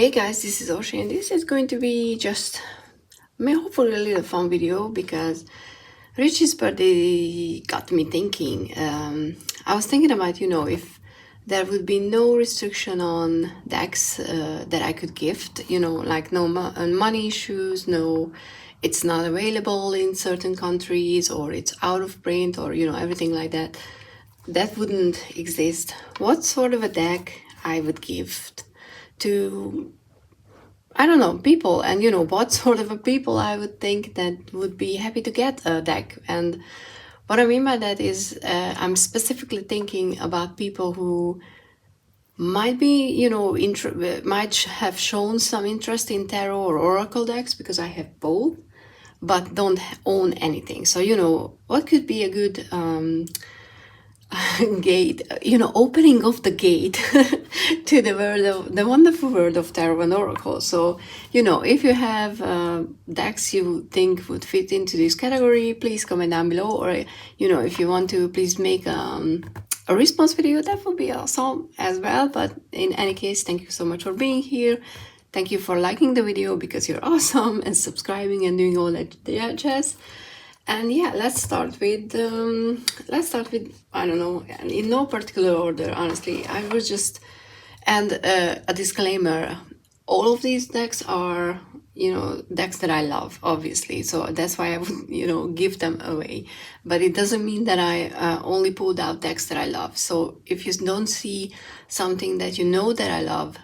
Hey guys, this is Oshi and this is going to be just, hopefully a little fun video because Richie's birthday got me thinking. I was thinking about, if there would be no restriction on decks that I could gift, like no money issues, no, it's not available in certain countries or it's out of print or, everything like that. That wouldn't exist. What sort of a deck I would gift to, I don't know, people, and what sort of a people I would think that would be happy to get a deck. And what I mean by that is I'm specifically thinking about people who might be, might have shown some interest in tarot or oracle decks, because I have both, but don't own anything. So, what could be a good gate, opening of the gate to the wonderful world of tarot and oracle. So, if you have decks you think would fit into this category, please comment down below, or if you want to, please make a response video. That would be awesome as well. But in any case, thank you so much for being here. Thank you for liking the video because you're awesome, and subscribing and doing all that jazz. And yeah, let's start with I don't know, in no particular order, honestly. I was just, and a disclaimer, all of these decks are, decks that I love, obviously, so that's why I would, give them away. But it doesn't mean that I only pulled out decks that I love. So if you don't see something that that I love,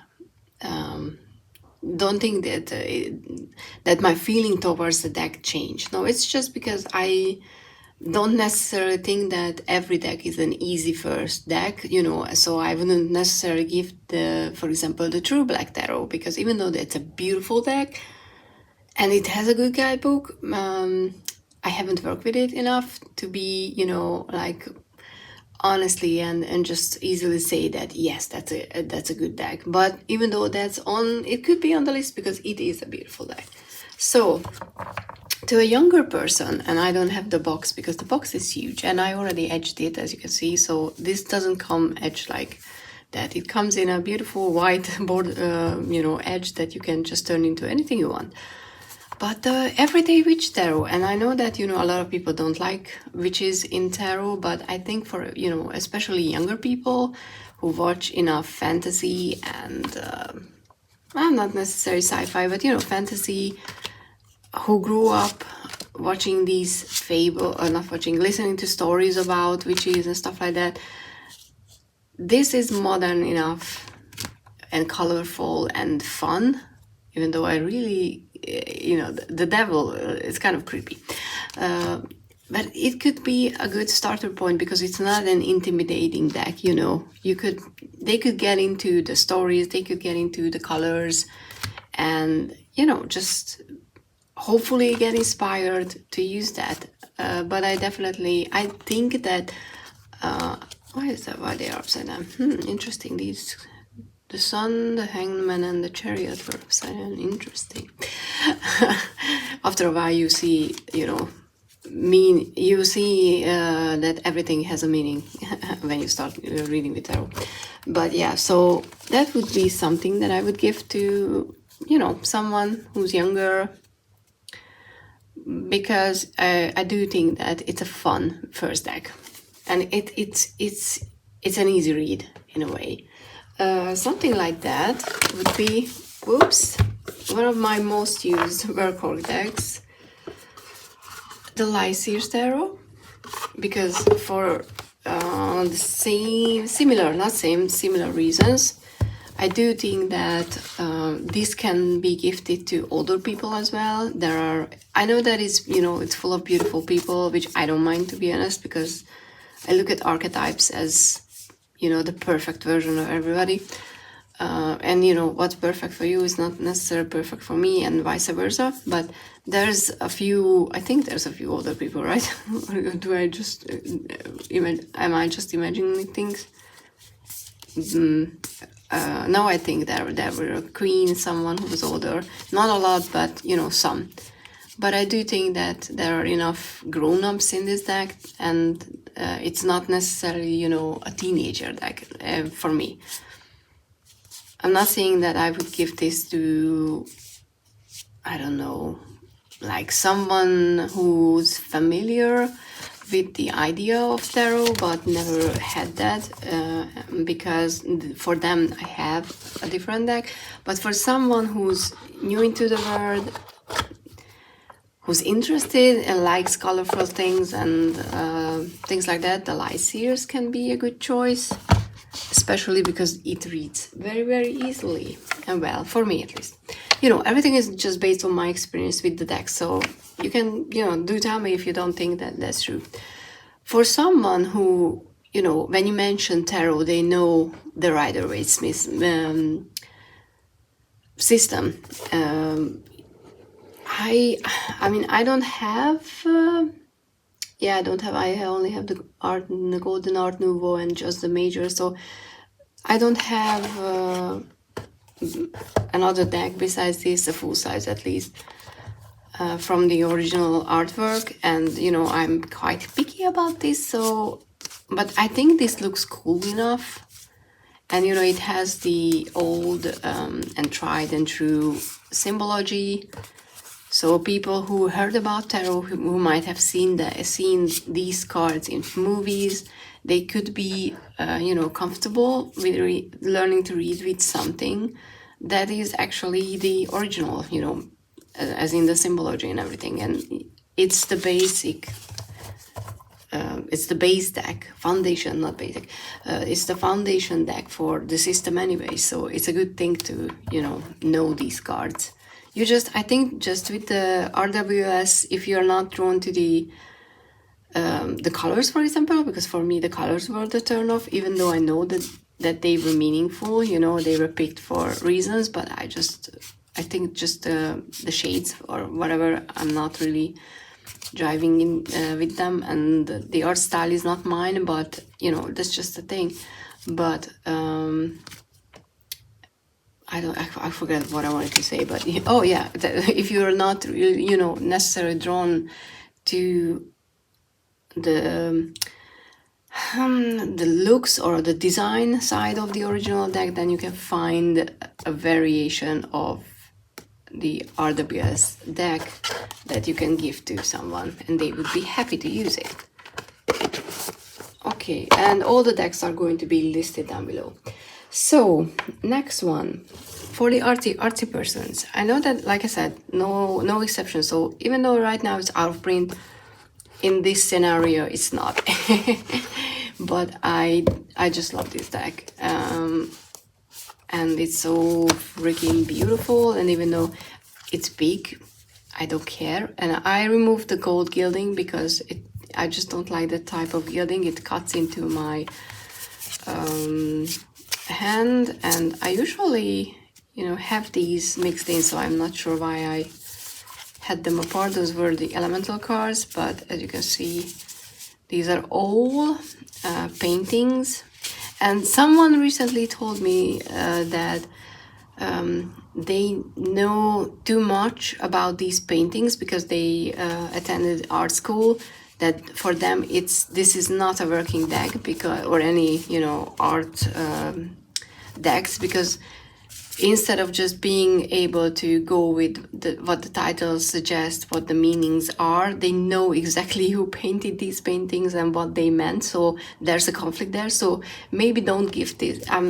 don't think that that my feeling towards the deck changed. No, it's just because I don't necessarily think that every deck is an easy first deck, so I wouldn't necessarily give for example, the True Black Tarot, because even though that's a beautiful deck and it has a good guidebook, I haven't worked with it enough to be, like, honestly and just easily say that yes, that's a good deck. But even though it could be on the list because it is a beautiful deck. So to a younger person, and I don't have the box because the box is huge and I already edged it, as you can see, so this doesn't come edged like that. It comes in a beautiful white board, edge that you can just turn into anything you want. But the everyday witch tarot, and I know that, a lot of people don't like witches in tarot, but I think for, especially younger people who watch enough fantasy and, well, not necessarily sci-fi, but, fantasy, who grew up watching these listening to stories about witches and stuff like that, this is modern enough and colorful and fun, even though I really, the devil is kind of creepy. But it could be a good starter point because it's not an intimidating deck, they could get into the stories, they could get into the colors, and, just hopefully get inspired to use that. But I think that, why is that? Why they are upside down? Interesting. The Sun, the Hangman, and the Chariot were upside down. Interesting. After a while, you see, that everything has a meaning when you start reading the tarot. But yeah, so that would be something that I would give to, someone who's younger, because I do think that it's a fun first deck, and it's an easy read in a way. Something like that would be, one of my most used workhorse decks, the Seer Tarot, because for similar reasons, I do think that this can be gifted to older people as well. I know that it's full of beautiful people, which I don't mind, to be honest, because I look at archetypes as, the perfect version of everybody. And what's perfect for you is not necessarily perfect for me, and vice versa. But I think there's a few older people, right? Or do I just, am I just imagining things? No, I think there were a queen, someone who was older. Not a lot, but, some. But I do think that there are enough grown-ups in this deck, and it's not necessarily, a teenager deck for me. I'm not saying that I would give this to, I don't know, like someone who's familiar with the idea of tarot but never had that, because for them I have a different deck. But for someone who's new into the world, who's interested and likes colorful things and things like that, the light seers can be a good choice, especially because it reads very, very easily. And well, for me at least. You know, everything is just based on my experience with the deck, so you can, you know, do tell me if you don't think that that's true. For someone who, you know, when you mention tarot, they know the Rider-Waite Smith system. I mean, I don't have, yeah, I only have the Golden Art Nouveau and just the major, so I don't have another deck besides this, a full size at least, from the original artwork. And you know, I'm quite picky about this, so, but I think this looks cool enough. And you know, it has the old and tried and true symbology. So people who heard about tarot, who might have seen these cards in movies, they could be, you know, comfortable with learning to read with something that is actually the original, you know, as in the symbology and everything. And it's the basic, it's the base deck, foundation, not basic. It's the foundation deck for the system anyway. So it's a good thing to, you know these cards. You just, I think just with the RWS, if you're not drawn to the colors, for example, because for me the colors were the turn off, even though I know that they were meaningful, you know, they were picked for reasons, but I think just the shades or whatever, I'm not really driving in with them, and the art style is not mine, but you know, that's just the thing. But I forget what I wanted to say, but oh yeah, if you're not really, you know, necessarily drawn to the looks or the design side of the original deck, then you can find a variation of the RWS deck that you can give to someone and they would be happy to use it. Okay, and all the decks are going to be listed down below. So next one, for the artsy persons. I know that, like I said, no exception. So even though right now it's out of print, in this scenario it's not. But I just love this deck, and it's so freaking beautiful. And even though it's big, I don't care. And I removed the gold gilding because I just don't like that type of gilding. It cuts into my hand, and I usually, you know, have these mixed in, so I'm not sure why I had them apart. Those were the elemental cards, but as you can see, these are all paintings. And someone recently told me that they know too much about these paintings because they attended art school, that for them this is not a working deck, because, or any, you know, art decks, because instead of just being able to go with what the titles suggest, what the meanings are, they know exactly who painted these paintings and what they meant. So there's a conflict there. So maybe don't gift this. I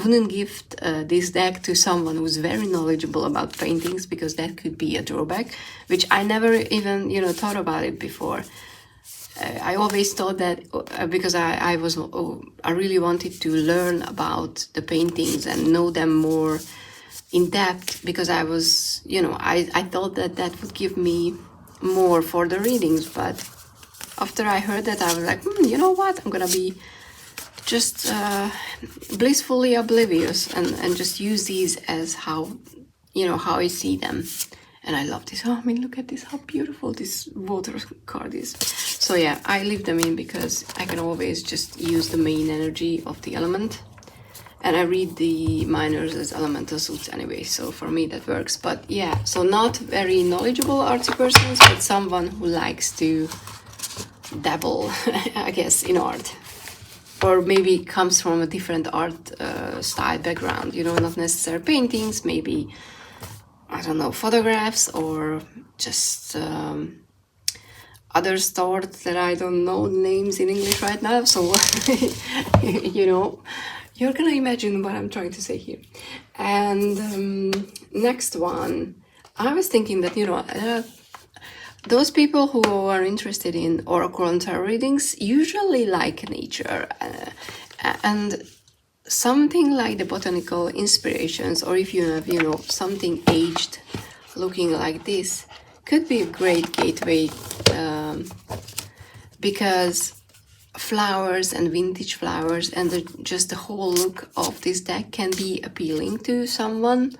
wouldn't gift this deck to someone who's very knowledgeable about paintings, because that could be a drawback, which I never even, you know, thought about it before. I always thought that because I really wanted to learn about the paintings and know them more in depth, because I was, you know, I thought that would give me more for the readings. But after I heard that, I was like, you know what, I'm gonna be just blissfully oblivious and just use these as how, you know, how I see them. And I love this. Oh, I mean, look at this, how beautiful this water card is. So yeah, I leave them in because I can always just use the main energy of the element. And I read the minors as elemental suits anyway, so for me that works. But yeah, so not very knowledgeable artsy persons, but someone who likes to dabble, I guess, in art. or maybe comes from a different art style background, you know, not necessarily paintings, maybe, I don't know, photographs, or just other stores that I don't know names in English right now. So, you know, you're gonna imagine what I'm trying to say here. And next one, I was thinking that, you know, those people who are interested in oracle and tarot readings usually like nature, and something like the Botanical Inspirations, or if you have, you know, something aged looking like this, could be a great gateway, because flowers and vintage flowers and just the whole look of this deck can be appealing to someone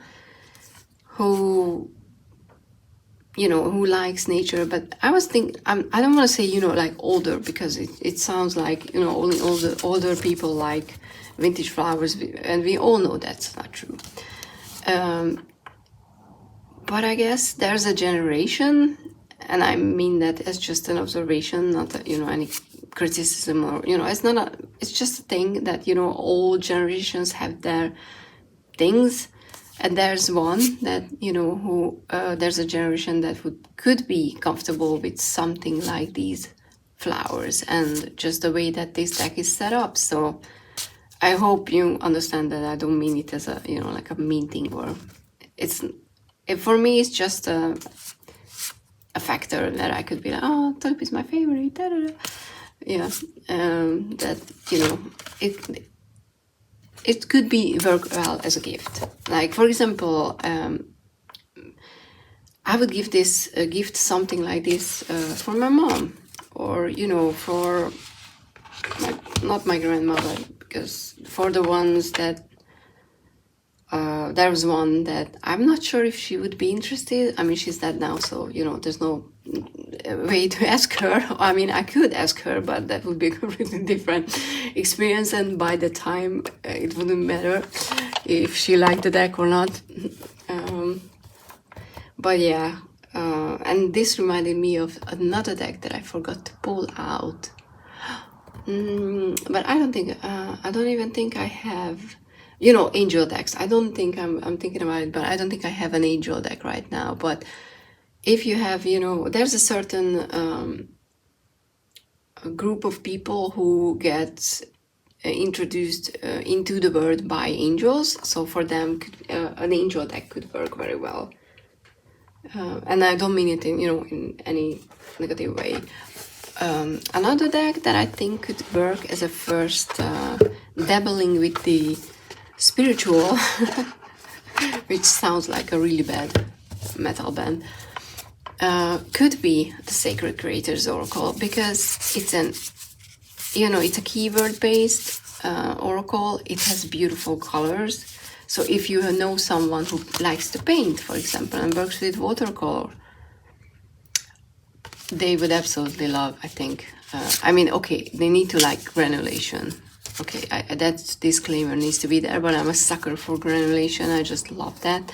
who, you know, who likes nature. But I was thinking, I don't want to say, you know, like older, because it sounds like, you know, only older people like vintage flowers, and we all know that's not true. But I guess there's a generation, and I mean that as just an observation, not, you know, any criticism, or, you know, it's just a thing that, you know, all generations have their things. And there's one that, you know, who there's a generation that could be comfortable with something like these flowers and just the way that this deck is set up. So I hope you understand that I don't mean it as a, you know, like a mean thing, or for me it's just a factor that I could be like, oh, tulip is my favorite, da, da, da. Yeah, that, you know, it could be work well as a gift. Like, for example, I would give this gift, something like this, for my mom, or, you know, for not my grandmother, because for the ones that there was one that I'm not sure if she would be interested. I mean, she's dead now, so, you know, there's no way to ask her. I mean, I could ask her, but that would be a completely different experience, and by the time it wouldn't matter if she liked the deck or not. But yeah, and this reminded me of another deck that I forgot to pull out. But I don't even think I have, you know, angel decks. I don't think I'm thinking about it, but I don't think I have an angel deck right now. But if you have, you know, there's a certain a group of people who get introduced into the world by angels. So for them, an angel deck could work very well. And I don't mean it in, you know, in any negative way. Another deck that I think could work as a first dabbling with the spiritual, which sounds like a really bad metal band, could be the Sacred Creators Oracle, because it's an, you know, it's a keyword based oracle. It has beautiful colors. So if you know someone who likes to paint, for example, and works with watercolor, they would absolutely love, I think. I mean, okay, they need to like granulation. Okay, that disclaimer needs to be there, but I'm a sucker for granulation. I just love that.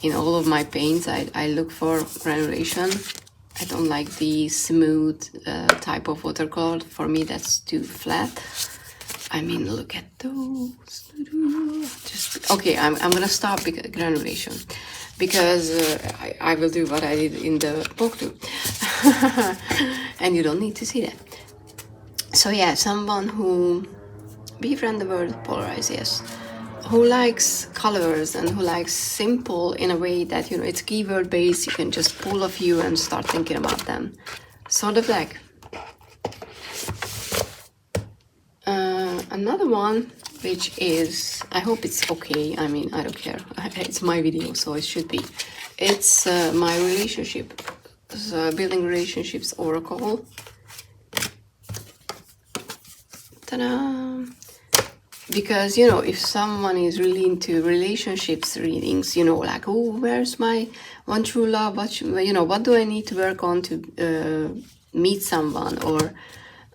In all of my paints, I look for granulation. I don't like the smooth type of watercolor. For me, that's too flat. I mean, look at those. Just okay, I'm gonna stop granulation, because I will do what I did in the book too. And you don't need to see that. So yeah, someone who, befriend the word polarize, yes, who likes colors and who likes simple in a way that, you know, it's keyword based. You can just pull a few and start thinking about them. Sort of like another one, which is, I hope it's okay. I mean, I don't care. It's my video, so it should be. It's my relationship, building relationships oracle. Ta-da! Because, you know, if someone is really into relationships readings, you know, like, oh, where's my one true love? What you know, what do I need to work on to meet someone? Or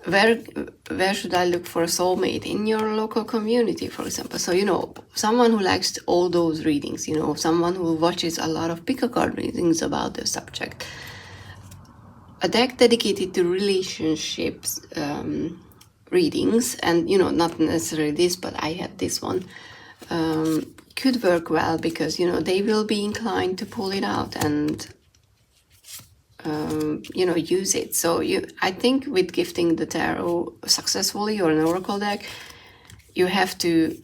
where should I look for a soulmate? In your local community, for example. So, you know, someone who likes all those readings, you know, someone who watches a lot of pick a card readings about the subject. A deck dedicated to relationships readings, and not necessarily this, but I had this one, could work well, because they will be inclined to pull it out and use it. So I think with gifting the tarot successfully, or an oracle deck, you have to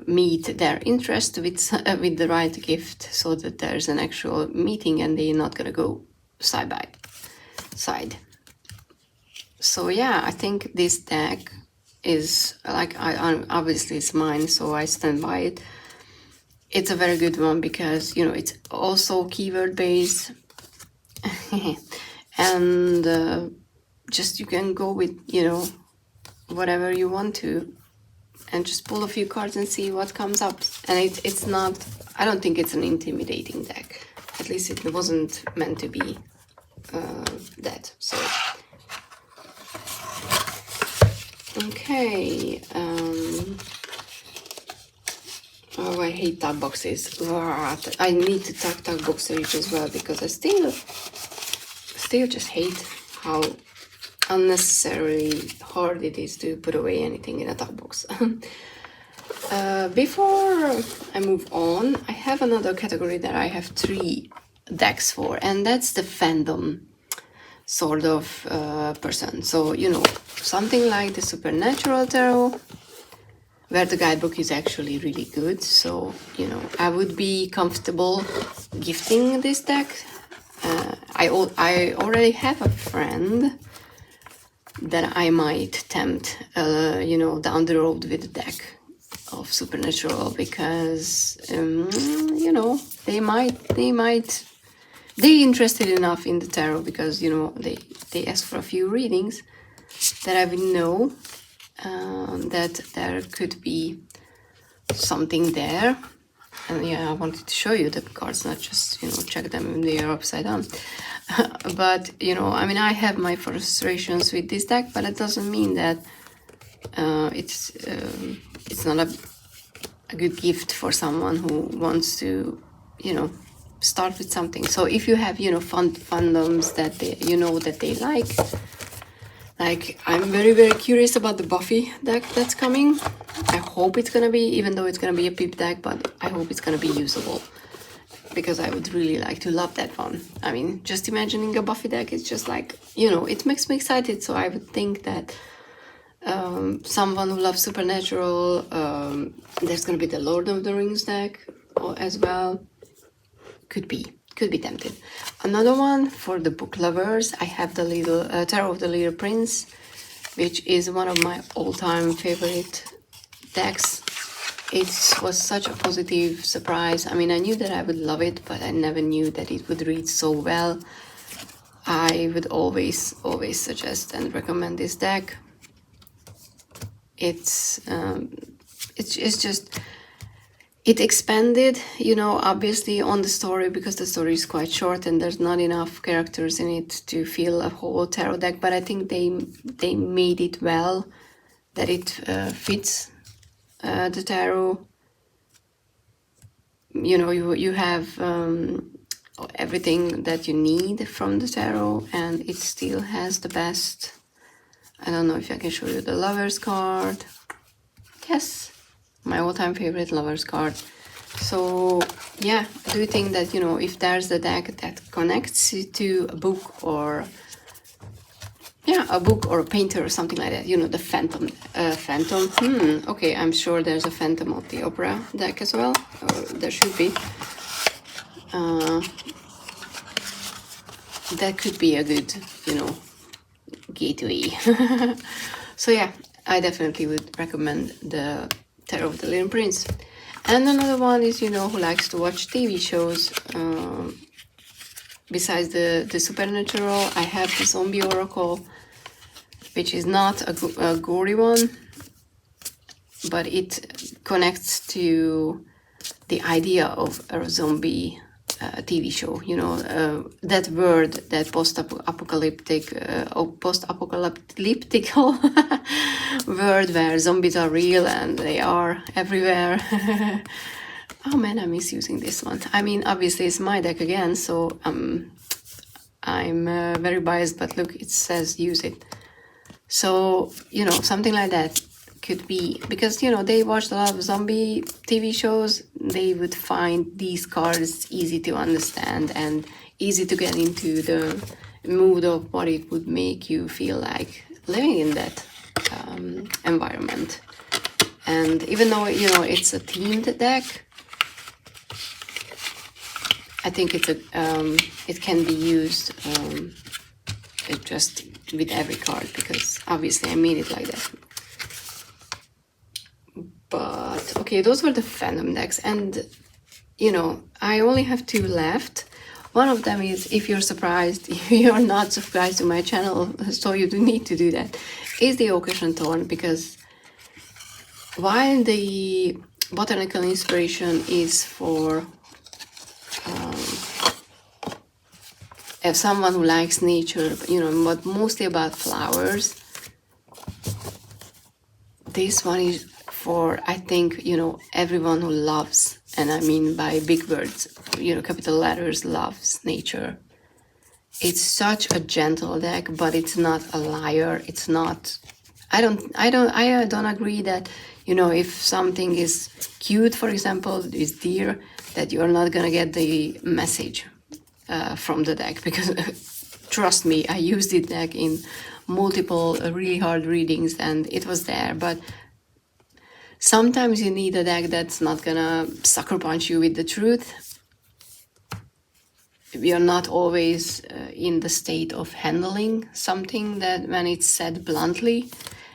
meet their interest with the right gift, so that there's an actual meeting and they're not gonna go side by side. So yeah, I think this deck is like, obviously it's mine, so I stand by it. It's a very good one, because it's also keyword based, and just you can go with whatever you want to, and just pull a few cards and see what comes up. And it's not, I don't think it's an intimidating deck. At least it wasn't meant to be that. So okay. Oh, I hate tag boxes. I need to tag box storage as well, because I still just hate how unnecessarily hard it is to put away anything in a tag box. Before I move on, I have another category that I have 3 decks for, and that's the fandom sort of person. So something like the Supernatural Tarot, where the guidebook is actually really good. So I would be comfortable gifting this deck. I already have a friend that I might tempt down the road with a deck of Supernatural, because they're interested enough in the tarot, because they ask for a few readings, that I would know that there could be something there. And yeah, I wanted to show you the cards, not just check them when they are upside down. But I have my frustrations with this deck, but it doesn't mean that it's not a good gift for someone who wants to start with something. So if you have fandoms that they like I'm very, very curious about the Buffy deck that's coming. I hope it's gonna be, even though it's gonna be a peep deck, but I hope it's gonna be usable, because I would really like to love that one. I mean, just imagining a Buffy deck, it's just like, it makes me excited. So I would think that someone who loves Supernatural, there's gonna be the Lord of the Rings deck as well. Could be tempted. Another one for the book lovers, I have the little Tarot of the Little Prince, which is one of my all-time favorite decks. It was such a positive surprise. I mean, I knew that I would love it, but I never knew that it would read so well. I would always suggest and recommend this deck. It's just, it expanded, obviously on the story, because the story is quite short and there's not enough characters in it to fill a whole tarot deck. But I think they made it well, that it fits the tarot. You have everything that you need from the tarot, and it still has the best. I don't know if I can show you the Lovers card. Yes. My all-time favorite Lovers card. So yeah, I do think that if there's a deck that connects to a book, or a painter or something like that, the Phantom. Okay, I'm sure there's a Phantom of the Opera deck as well. There should be. That could be a good gateway. So yeah, I definitely would recommend the Tarot of the Little Prince. And another one is, who likes to watch TV shows. Besides the Supernatural, I have the Zombie Oracle, which is not a gory one, but it connects to the idea of a zombie TV show. That word, that post-apocalyptic word where zombies are real and they are everywhere. Oh man, I'm misusing this one. I mean, obviously it's my deck again, so I'm very biased, but look, it says use it. So, you know, something like that could be, because, you know, they watched a lot of zombie TV shows, they would find these cards easy to understand and easy to get into the mood of what it would make you feel like living in that environment. And even though, you know, it's a themed deck, I think it's a it can be used just with every card, because obviously I made it like that. But okay, those were the fandom decks, and you know, I only have 2 left. One of them is, if you're surprised, you're not subscribed to my channel, so you do need to do that, is the Occasion Thorn, because while the Botanical Inspiration is for if someone who likes nature, you know, but mostly about flowers, this one is for, I think, you know, everyone who loves, and I mean by big words, you know, capital letters, loves nature. It's such a gentle deck, but it's not a liar. It's not, I don't agree that, you know, if something is cute, for example, is deer, that you're not gonna get the message from the deck, because trust me, I used the deck in multiple really hard readings and it was there. But sometimes you need a deck that's not gonna sucker punch you with the truth. We are not always in the state of handling something that when it's said bluntly,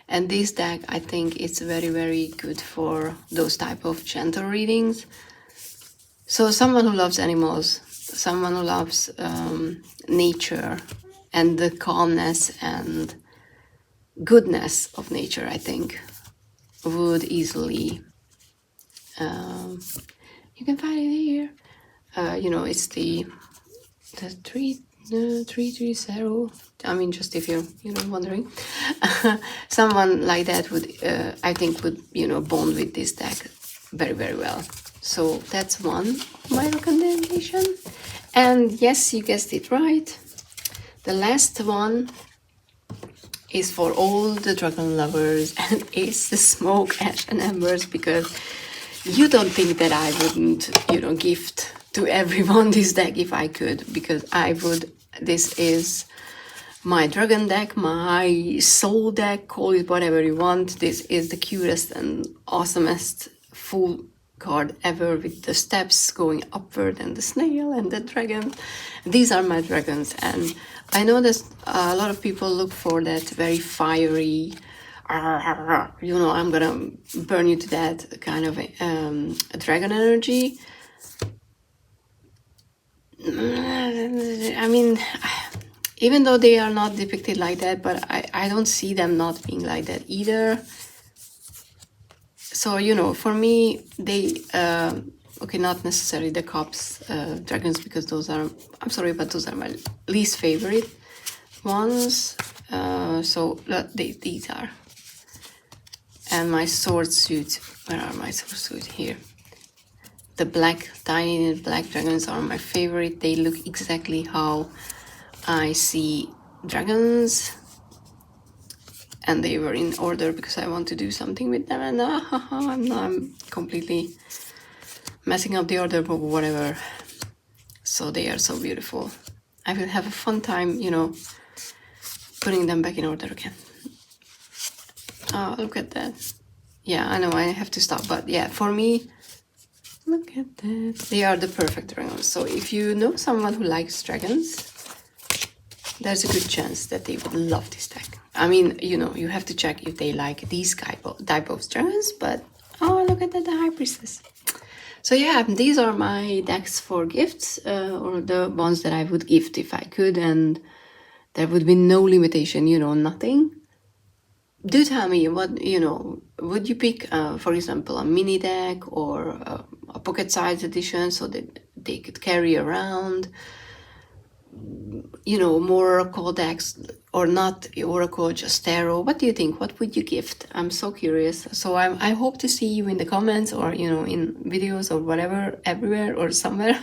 and this deck, I think it's very, very good for those type of gentle readings. So someone who loves animals, someone who loves nature and the calmness and goodness of nature, I think, would easily, you can find it here, you know, it's the 330, I mean, just if you're, you know, wondering. Someone like that would, I think, would, you know, bond with this deck very, very well. So that's one of my recommendation. And yes, you guessed it right. The last one is for all the dragon lovers, and it's the Smoke, Ash and Embers, because you don't think that I wouldn't, you know, gift to everyone this deck if I could, because I would. This is my dragon deck, my soul deck, call it whatever you want. This is the cutest and awesomest full card ever, with the steps going upward and the snail and the dragon. These are my dragons, and I know that a lot of people look for that very fiery, you know, I'm gonna burn you to death kind of a dragon energy. I mean, even though they are not depicted like that, but I don't see them not being like that either. So, you know, for me, they, okay, not necessarily the cups, dragons, because those are, I'm sorry, but those are my least favorite ones. So these are. And my sword suit, where are my sword suit? Here. The black, tiny black dragons are my favorite. They look exactly how I see dragons. And they were in order because I want to do something with them, and I'm completely messing up the order, but whatever. So they are so beautiful. I will have a fun time, you know, putting them back in order again. Oh, look at that. Yeah, I know I have to stop, but yeah, for me, look at that. They are the perfect dragons. So if you know someone who likes dragons, there's a good chance that they would love this deck. I mean, you know, you have to check if they like these type of dragons, but oh, look at that, the High Priestess. So yeah, these are my decks for gifts, or the ones that I would gift if I could, and there would be no limitation, you know, nothing. Do tell me what, you know, would you pick, for example, a mini deck or a pocket-sized edition so that they could carry around, you know, more oracle decks, or not oracle, just tarot? What do you think? What would you gift? I'm so curious. So I hope to see you in the comments, or, you know, in videos or whatever, everywhere or somewhere.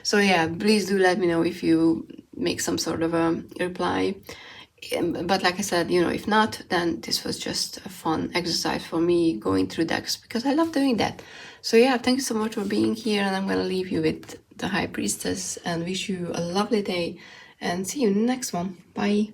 So yeah, please do let me know if you make some sort of a reply. But like I said, you know, if not, then this was just a fun exercise for me going through decks because I love doing that. So yeah, thank you so much for being here, and I'm gonna leave you with the High Priestess and wish you a lovely day and see you in the next one. Bye.